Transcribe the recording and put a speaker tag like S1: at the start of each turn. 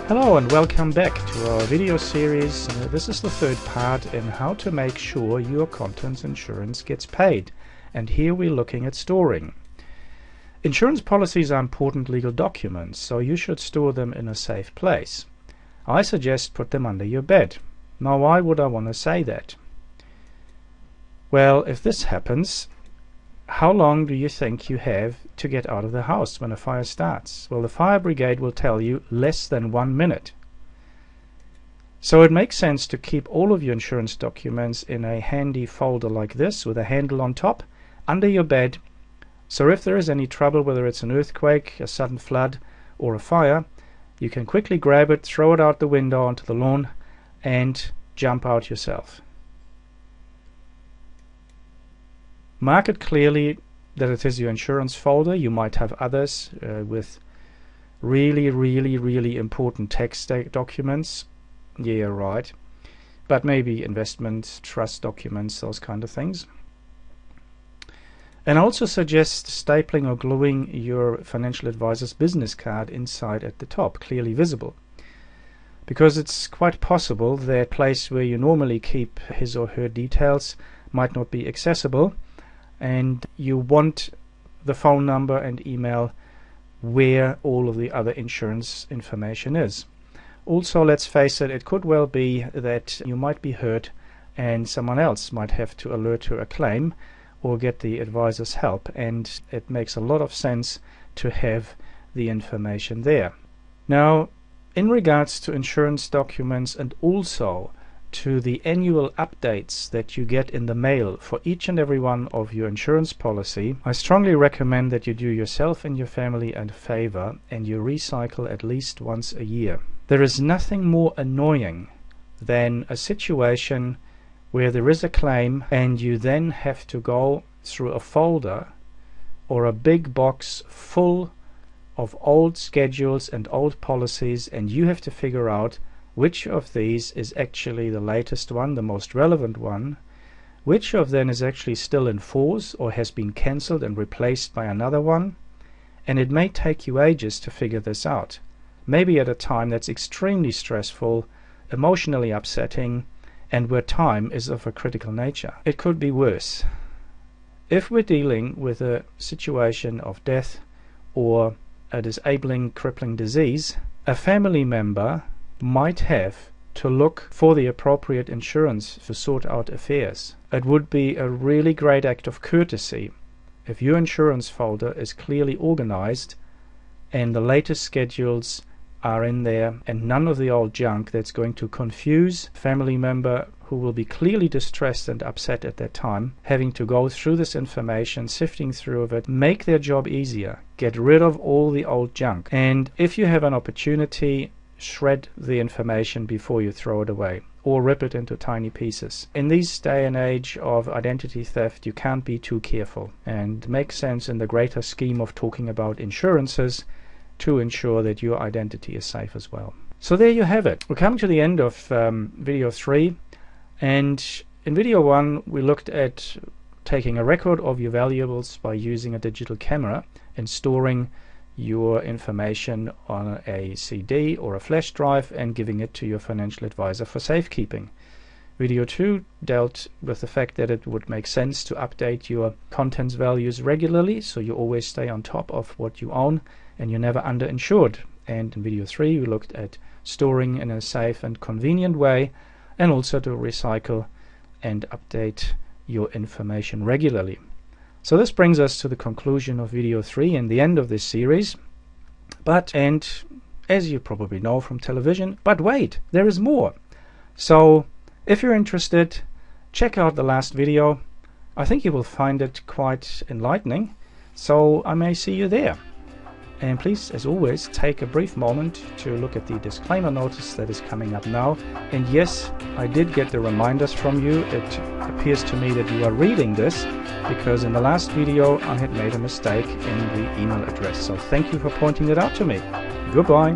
S1: Hello and welcome back to our video series. This is the third part in how to make sure your contents insurance gets paid. And here we're looking at storing. Insurance policies are important legal documents, so you should store them in a safe place. I suggest put them under your bed. Now, why would I want to say that? Well, if this happens, how long do you think you have to get out of the house when a fire starts? Well, the fire brigade will tell you less than 1 minute. So it makes sense to keep all of your insurance documents in a handy folder like this with a handle on top under your bed. So if there is any trouble, whether it's an earthquake, a sudden flood, or a fire, you can quickly grab it, throw it out the window onto the lawn, and jump out yourself. Mark it clearly that it is your insurance folder. You might have others with really important tax documents. Yeah, right. But maybe investment, trust documents, those kind of things. And I also suggest stapling or gluing your financial advisor's business card inside at the top, clearly visible. Because it's quite possible that place where you normally keep his or her details might not be accessible, and you want the phone number and email where all of the other insurance information is. Also, let's face it, it could well be that you might be hurt and someone else might have to alert to a claim or get the advisor's help, and it makes a lot of sense to have the information there. Now, in regards to insurance documents and also to the annual updates that you get in the mail for each and every one of your insurance policy, I strongly recommend that you do yourself and your family a favor and you recycle at least once a year. There is nothing more annoying than a situation where there is a claim and you then have to go through a folder or a big box full of old schedules and old policies, and you have to figure out which of these is actually the latest one, the most relevant one, which of them is actually still in force or has been cancelled and replaced by another one, and it may take you ages to figure this out. Maybe at a time that's extremely stressful, emotionally upsetting, and where time is of a critical nature. It could be worse. If we're dealing with a situation of death or a disabling, crippling disease, a family member might have to look for the appropriate insurance to sort out affairs. It would be a really great act of courtesy if your insurance folder is clearly organized and the latest schedules are in there and none of the old junk that's going to confuse a family member who will be clearly distressed and upset at that time, having to go through this information, sifting through of it. Make their job easier. Get rid of all the old junk. And if you have an opportunity, shred the information before you throw it away or rip it into tiny pieces. In this day and age of identity theft, you can't be too careful, and it makes sense in the greater scheme of talking about insurances to ensure that your identity is safe as well. So there you have it. We're coming to the end of video 3, and in video 1 we looked at taking a record of your valuables by using a digital camera and storing your information on a CD or a flash drive and giving it to your financial advisor for safekeeping. Video 2 dealt with the fact that it would make sense to update your contents values regularly so you always stay on top of what you own and you're never underinsured. And in video 3 we looked at storing in a safe and convenient way, and also to recycle and update your information regularly. So this brings us to the conclusion of video 3 and the end of this series. And as you probably know from television, but wait, there is more. So if you're interested, check out the last video. I think you will find it quite enlightening, so I may see you there. And please, as always, take a brief moment to look at the disclaimer notice that is coming up now. And yes, I did get the reminders from you. It appears to me that you are reading this, because in the last video I had made a mistake in the email address. So thank you for pointing it out to me. Goodbye.